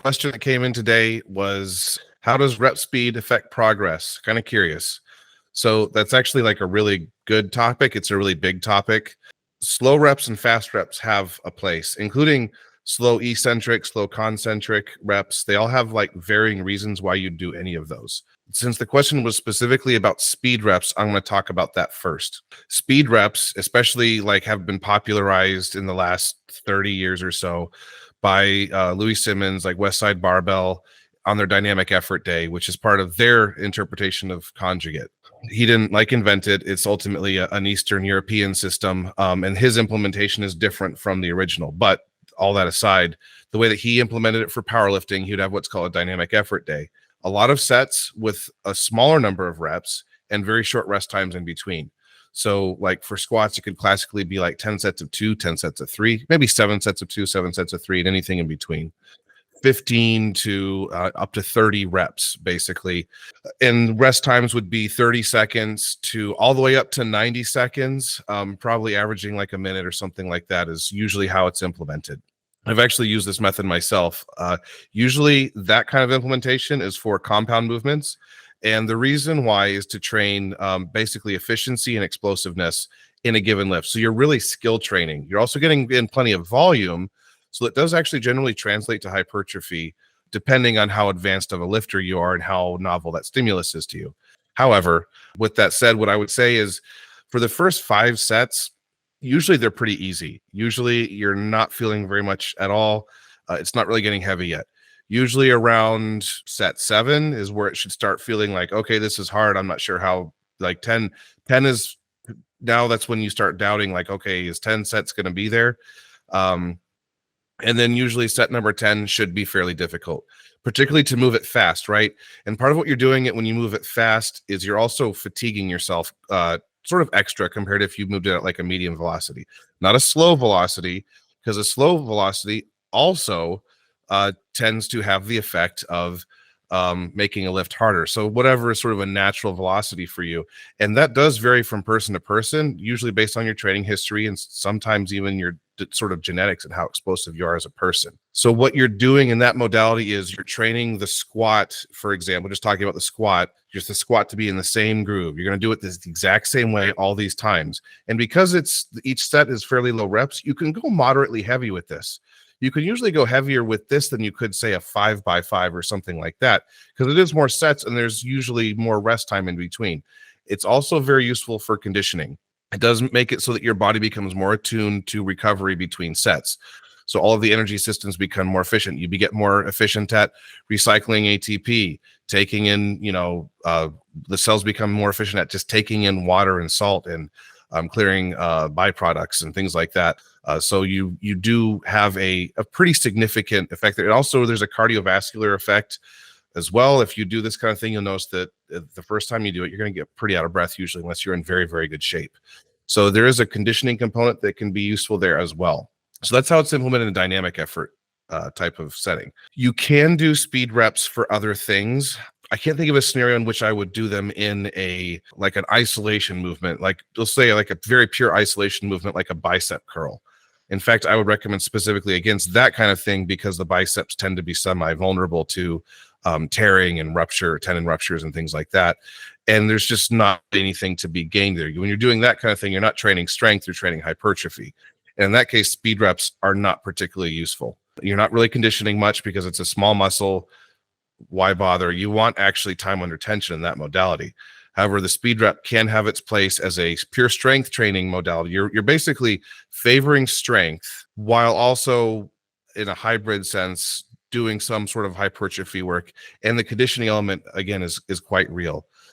Question that came in today was, how does rep speed affect progress? Kind of curious. So that's actually like a really good topic. It's a really big topic. Slow reps and fast reps have a place, including slow eccentric, slow concentric reps. They all have like varying reasons why you do any of those. Since the question was specifically about speed reps, I'm going to talk about that first. Speed reps, especially like have been popularized in the last 30 years or so by Louis Simmons, like West Side Barbell on their dynamic effort day, which is part of their interpretation of conjugate. He didn't like invent it. It's ultimately an Eastern European system, and his implementation is different from the original. But all that aside, the way that he implemented it for powerlifting, he'd have what's called a dynamic effort day. A lot of sets with a smaller number of reps and very short rest times in between. So like for squats, it could classically be like 10 sets of 2, 10 sets of 3, maybe 7 sets of 2, 7 sets of 3, and anything in between. 15 to up to 30 reps, basically. And rest times would be 30 seconds to all the way up to 90 seconds, probably averaging like a minute or something like that is usually how it's implemented. I've actually used this method myself. Usually that kind of implementation is for compound movements. And the reason why is to train basically efficiency and explosiveness in a given lift. So you're really skill training. You're also getting in plenty of volume. So it does actually generally translate to hypertrophy, depending on how advanced of a lifter you are and how novel that stimulus is to you. However, with that said, what I would say is for the first 5 sets, usually they're pretty easy. Usually you're not feeling very much at all. It's not really getting heavy yet. Usually around set 7 is where it should start feeling like, okay, this is hard. I'm not sure how, like 10 is now, that's when you start doubting, like, okay, is 10 sets going to be there? And then usually set number 10 should be fairly difficult, particularly to move it fast, right? And part of what you're doing it when you move it fast is you're also fatiguing yourself sort of extra compared to if you moved it at like a medium velocity, not a slow velocity, because a slow velocity also tends to have the effect of making a lift harder. So whatever is sort of a natural velocity for you. And that does vary from person to person, usually based on your training history and sometimes even your sort of genetics and how explosive you are as a person. So what you're doing in that modality is you're training the squat, for example, just talking about the squat, just the squat to be in the same groove. You're going to do it the exact same way all these times. And because each set is fairly low reps, you can go moderately heavy with this. You can usually go heavier with this than you could say a 5x5 or something like that, because it is more sets and there's usually more rest time in between. It's also very useful for conditioning. It does make it so that your body becomes more attuned to recovery between sets. So all of the energy systems become more efficient. You get more efficient at recycling ATP, taking in, the cells become more efficient at just taking in water and salt and clearing byproducts and things like that. So you do have a pretty significant effect there. And also there's a cardiovascular effect as well. If you do this kind of thing, you'll notice that the first time you do it, you're going to get pretty out of breath usually, unless you're in very, very good shape. So there is a conditioning component that can be useful there as well. So that's how it's implemented in a dynamic effort type of setting. You can do speed reps for other things. I can't think of a scenario in which I would do them in like an isolation movement, like let's say like a very pure isolation movement, like a bicep curl. In fact, I would recommend specifically against that kind of thing because the biceps tend to be semi-vulnerable to tearing and tendon ruptures and things like that. And there's just not anything to be gained there. When you're doing that kind of thing, you're not training strength, you're training hypertrophy. And in that case, speed reps are not particularly useful. You're not really conditioning much because it's a small muscle. Why bother? You want actually time under tension in that modality. However, the speed rep can have its place as a pure strength training modality. You're basically favoring strength while also in a hybrid sense doing some sort of hypertrophy work. And the conditioning element, again, is quite real.